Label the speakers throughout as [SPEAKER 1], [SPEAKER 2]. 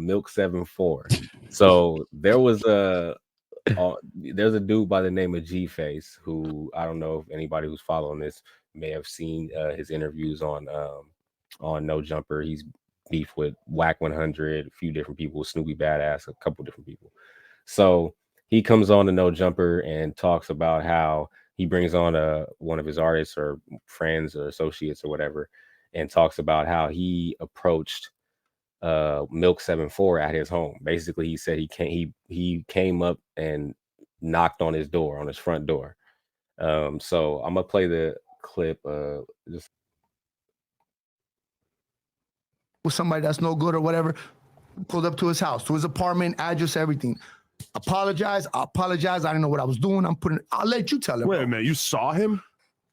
[SPEAKER 1] Milk74. So there's a dude by the name of G-Face who I don't know if anybody who's following this may have seen his interviews on No Jumper. He's beef with Whack 100, a few different people, Snoopy Badass, a couple different people. So he comes on to No Jumper and talks about how he brings on one of his artists or friends or associates or whatever, and talks about how he approached Milk74 at his home. Basically, he said he came up and knocked on his door, on his front door. So I'm gonna play the clip. Just
[SPEAKER 2] with somebody that's no good or whatever, pulled up to his house, to his apartment, address, everything. I apologize. I didn't know what I was doing. I'll let you tell him.
[SPEAKER 3] Wait a minute, you saw him?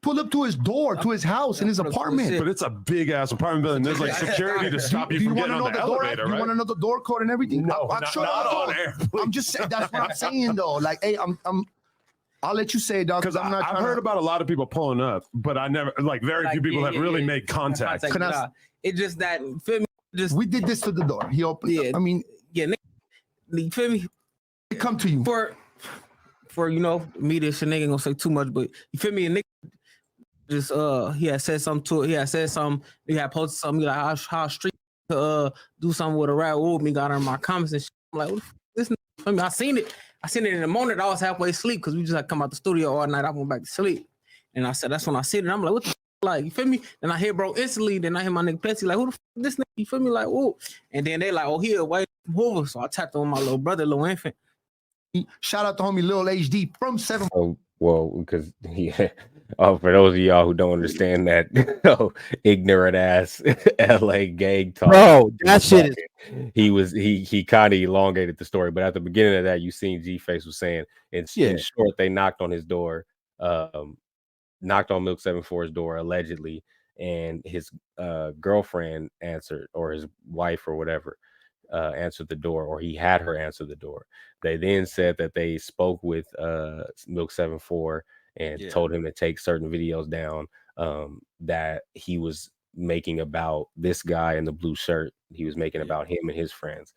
[SPEAKER 2] Pull up to his door, to his house, in his apartment.
[SPEAKER 3] But it's a big ass apartment building. There's like security to stop you from getting on the elevator, right?
[SPEAKER 2] You want to know the door code and everything?
[SPEAKER 3] No, not on air.
[SPEAKER 2] I'm just saying, that's what I'm saying though. Like, hey, I'll let you say it, dog.
[SPEAKER 3] Because I've heard about a lot of people pulling up, but I never, like, very few people have really made contact.
[SPEAKER 4] It's just that, feel me?
[SPEAKER 2] We did this to the door. He opened. Yeah, I mean,
[SPEAKER 4] yeah, you feel me?
[SPEAKER 2] They come to you
[SPEAKER 4] for me. This shit ain't gonna say too much, but you feel me? And just he had said something to it. He had said something. He had posted something like how street to do something with a rat with me. Got on my comments and shit. I'm like, what this? I mean, I seen it in the morning. I was halfway asleep because we just had come out the studio all night. I went back to sleep, and I said that's when I seen it. I'm like, what the like? You feel me? Then I hear bro instantly. Then I hear my nigga Plessy like, who the this nigga? You feel me? Like, oh, and then they like, oh, he away from Hoover. So I tapped on my little brother, little infant.
[SPEAKER 2] Shout out to homie Lil HD from 7.
[SPEAKER 1] Oh, well, because for those of y'all who don't understand that ignorant ass LA gang talk,
[SPEAKER 5] bro, that shit is.
[SPEAKER 1] He kind of elongated the story, but at the beginning of that, you seen G-Face was saying in short, they knocked on his door, knocked on Milk74's door allegedly, and his girlfriend answered, or his wife or whatever. Answered the door, or he had her answer the door. They then said that they spoke with Milk74 and told him to take certain videos down that he was making about this guy in the blue shirt. He was making about him and his friends.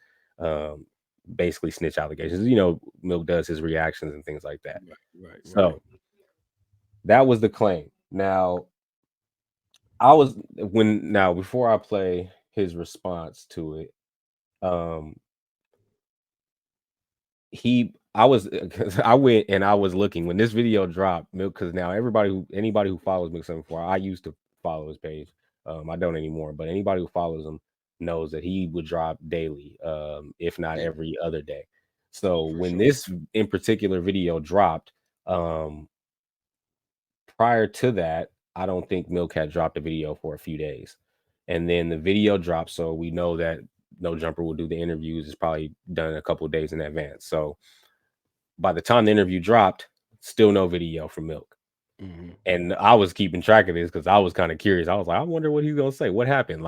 [SPEAKER 1] Basically snitch allegations. You know, Milk does his reactions and things like that. Right. So that was the claim. Now, before I play his response to it, I went and I was looking when this video dropped, Milk, because now anybody who follows Milk74, I used to follow his page. I don't anymore, but anybody who follows him knows that he would drop daily, if not every other day. So when this in particular video dropped, prior to that, I don't think Milk had dropped a video for a few days, and then the video dropped, so we know that No Jumper will do the interviews. It's probably done a couple of days in advance. So by the time the interview dropped, still no video from Milk. And I was keeping track of this because I was kind of curious. I was like, I wonder what he's gonna say. What happened?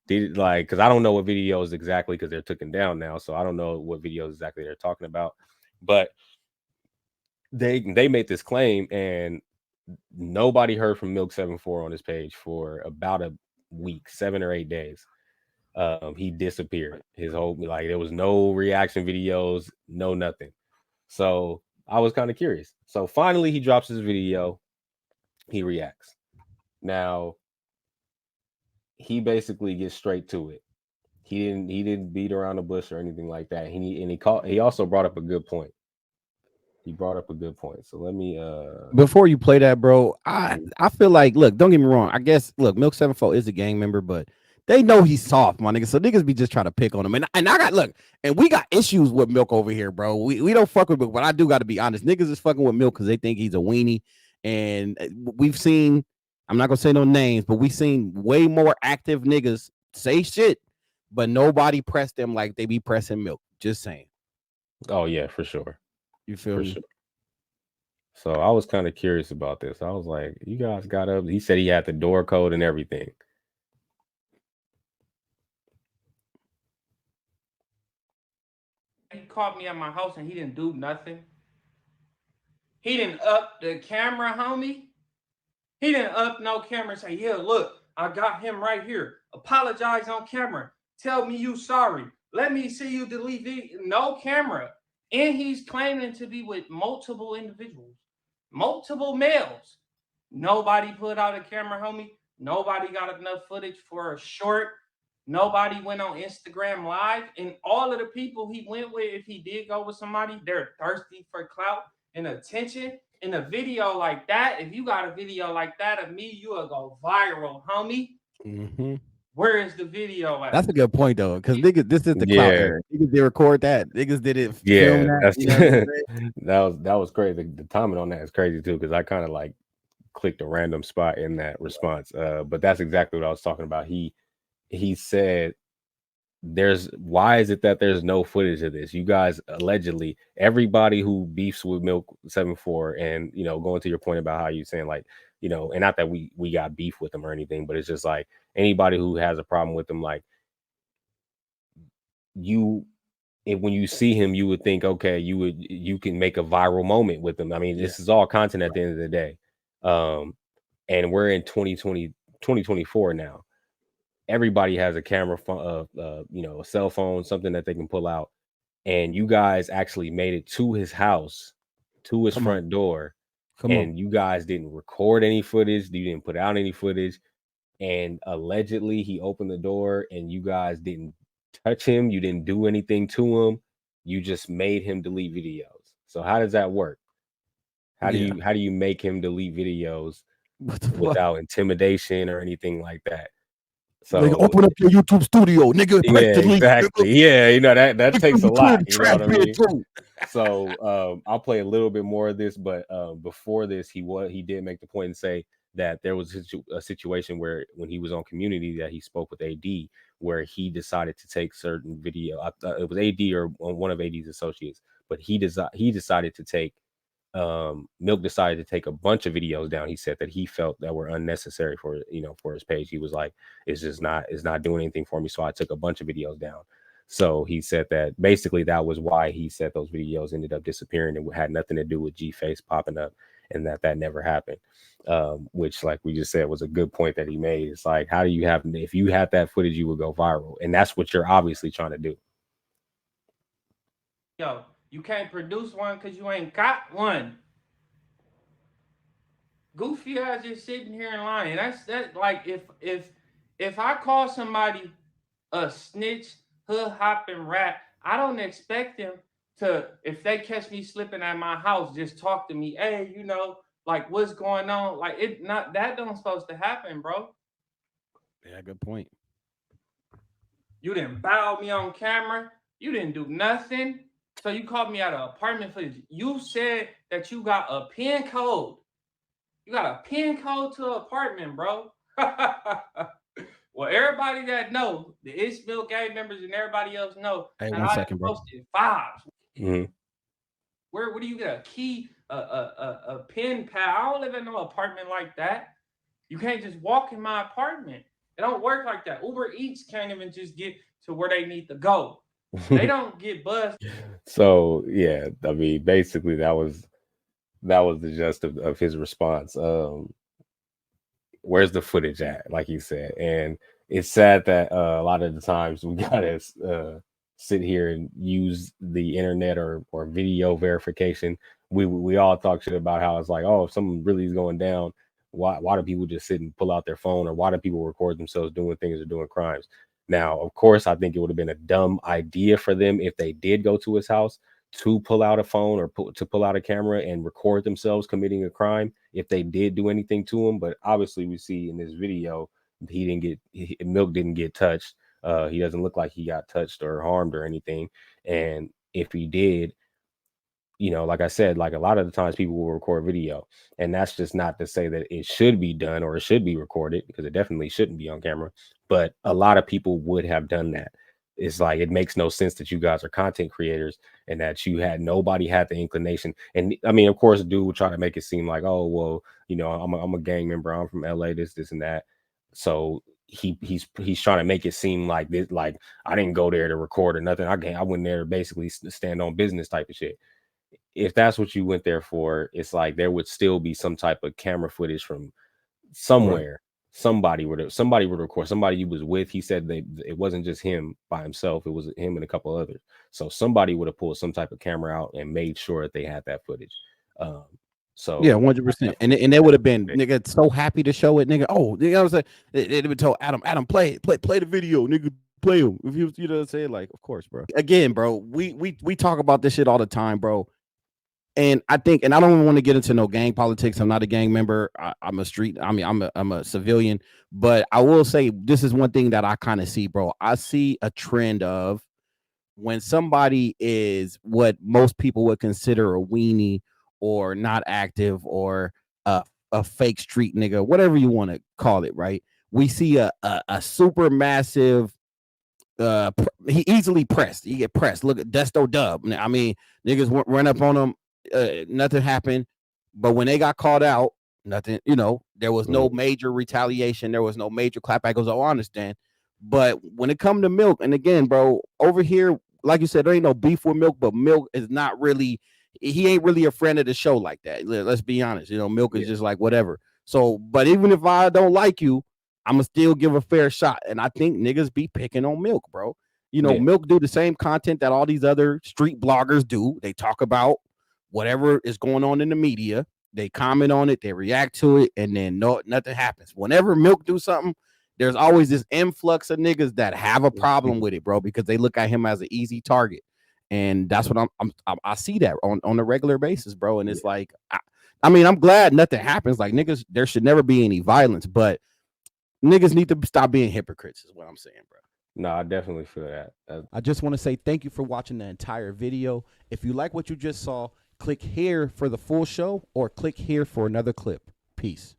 [SPEAKER 1] Because I don't know what videos exactly, because they're taken down now. So I don't know what videos exactly they're talking about. But they made this claim, and nobody heard from Milk74 on his page for about a week, 7 or 8 days. He disappeared. His whole, like, there was no reaction videos, no nothing. So I was kind of curious. So finally he drops his video, he reacts. Now he basically gets straight to it. He didn't beat around the bush or anything like that. He also brought up a good point. So let me
[SPEAKER 5] before you play that, bro, I feel like, look, don't get me wrong. I guess, look, Milk74 is a gang member, but they know he's soft, my nigga. So niggas be just trying to pick on him. And we got issues with Milk over here, bro. We don't fuck with Milk, but I do got to be honest. Niggas is fucking with Milk because they think he's a weenie. And we've seen, I'm not gonna say no names, but we've seen way more active niggas say shit, but nobody pressed them like they be pressing Milk. Just saying.
[SPEAKER 1] Oh yeah, for sure.
[SPEAKER 5] You feel me?
[SPEAKER 1] Sure. So I was kind of curious about this. I was like, you guys got up. He said he had the door code and everything.
[SPEAKER 6] He called me at my house and he didn't do nothing. He didn't up the camera, homie. He didn't up no camera and say, yeah, look, I got him right here. Apologize on camera. Tell me you sorry. Let me see you delete video. No camera. And he's claiming to be with multiple individuals, multiple males. Nobody put out a camera, homie. Nobody got enough footage for a short. Nobody went on Instagram Live. And all of the people he went with, if he did go with somebody, they're thirsty for clout and attention. In a video like that, if you got a video like that of me, you will go viral, homie.
[SPEAKER 5] Mm-hmm.
[SPEAKER 6] Where is the video at?
[SPEAKER 5] That's a good point though, because niggas, this is the clout era. Niggas did record that. Niggas did it. Film that.
[SPEAKER 1] That's
[SPEAKER 5] You know what
[SPEAKER 1] that was crazy. The timing on that is crazy too, because I kind of like clicked a random spot in that response. But that's exactly what I was talking about. He said, why is it that there's no footage of this? You guys allegedly, everybody who beefs with Milk74, and you know, going to your point about how you saying like, you know, and not that we got beef with them or anything, but it's just like anybody who has a problem with them, like when you see him, you would think, okay, you can make a viral moment with them. I mean, this is all content at the end of the day. And we're in 2024 now. Everybody has a camera phone, you know, a cell phone, something that they can pull out. And you guys actually made it to his house, to his front door. And you guys didn't record any footage. You didn't put out any footage. And allegedly he opened the door and you guys didn't touch him. You didn't do anything to him. You just made him delete videos. So how does that work? How do you make him delete videos without intimidation or anything like that? So
[SPEAKER 2] nigga, open up your YouTube studio, nigga.
[SPEAKER 1] Yeah, exactly. Yeah, you know that takes a lot. You know what I mean? So I'll play a little bit more of this, but before this, he did make the point and say that there was a situation where when he was on Community that he spoke with AD, where he decided to take certain video. It was AD or one of AD's associates, but he decided to take. Milk decided to take a bunch of videos down. He said that he felt that were unnecessary for his page. He was like, it's not doing anything for me, so I took a bunch of videos down. So he said that basically that was why he said those videos ended up disappearing and had nothing to do with G-Face popping up, and that never happened. Which, like we just said, was a good point that he made. It's like, how do you have, if you had that footage, you would go viral, and that's what you're obviously trying to do.
[SPEAKER 6] Yo, you can't produce one because you ain't got one. Goofy ass just sitting here and lying. That's like if I call somebody a snitch, hood hopping rat, I don't expect them to, if they catch me slipping at my house, just talk to me. Hey, you know, like what's going on? Like that don't supposed to happen, bro.
[SPEAKER 5] Yeah, good point.
[SPEAKER 6] You didn't bow me on camera. You didn't do nothing. So you called me out of apartment footage. You said that you got a PIN code. You got a PIN code to an apartment, bro. Well, everybody that know, the It's Milk gang members and everybody else know.
[SPEAKER 5] Hey, 1 second, bro.
[SPEAKER 6] Posted 5.
[SPEAKER 1] Mm-hmm.
[SPEAKER 6] Where do you get a key, a PIN pad? I don't live in no apartment like that. You can't just walk in my apartment. It don't work like that. Uber Eats can't even just get to where they need to go. They don't get buzzed.
[SPEAKER 1] So yeah, I mean, basically that was the gist of his response. Where's the footage at, like you said? And it's sad that a lot of the times we gotta sit here and use the internet or video verification. We all talk shit about how it's like, oh, if something really is going down, why do people just sit and pull out their phone, or why do people record themselves doing things or doing crimes? Now, of course, I think it would have been a dumb idea for them if they did go to his house to pull out a phone or to pull out a camera and record themselves committing a crime if they did do anything to him. But obviously, we see in this video, Milk didn't get touched. He doesn't look like he got touched or harmed or anything. And if he did, you know, like I said, like a lot of the times people will record video, and that's just not to say that it should be done or it should be recorded, because it definitely shouldn't be on camera. But a lot of people would have done that. It's like, it makes no sense that you guys are content creators and that nobody had the inclination. And I mean, of course, dude will try to make it seem like, oh, well, you know, I'm a gang member. I'm from LA, this and that. So he's trying to make it seem like this, like I didn't go there to record or nothing. I went there to basically stand on business type of shit. If that's what you went there for, it's like there would still be some type of camera footage from somewhere somebody would record. Somebody he was with. He said it wasn't just him by himself. It was him and a couple others. So somebody would have pulled some type of camera out and made sure that they had that footage. So
[SPEAKER 5] yeah, 100%. And they would have been nigga so happy to show it, nigga. Oh, you know what I'm saying? They would told Adam, play the video, nigga. Play him. If you know what I'm saying? Like, of course, bro. Again, bro, we talk about this shit all the time, bro. And I think, and I don't want to get into no gang politics. I'm not a gang member. I'm a civilian. But I will say this is one thing that I kind of see, bro. I see a trend of when somebody is what most people would consider a weenie or not active or a fake street nigga, whatever you want to call it, right? We see a super massive, he easily pressed. He get pressed. Look at Desto Dub. I mean, niggas run up on him. Nothing happened. But when they got called out, nothing, you know, there was no major retaliation. There was no major clapback. Goes, oh, I understand. But when it come to Milk, and again, bro, over here, like you said, there ain't no beef with Milk, but Milk is not really, he ain't really a friend of the show like that. Let's be honest. You know, Milk is just like whatever. So, but even if I don't like you, I'm gonna still give a fair shot. And I think niggas be picking on Milk, bro. You know, Milk do the same content that all these other street bloggers do. They talk about whatever is going on in the media. They comment on it, they react to it, and then nothing happens. Whenever Milk do something, there's always this influx of niggas that have a problem with it, bro, because they look at him as an easy target. And that's what I see that on a regular basis, bro. And it's like, I mean, I'm glad nothing happens. Like, niggas, there should never be any violence, but niggas need to stop being hypocrites, is what I'm saying, bro.
[SPEAKER 1] No, I definitely feel that.
[SPEAKER 5] I just want to say thank you for watching the entire video. If you like what you just saw, click here for the full show or click here for another clip. Peace.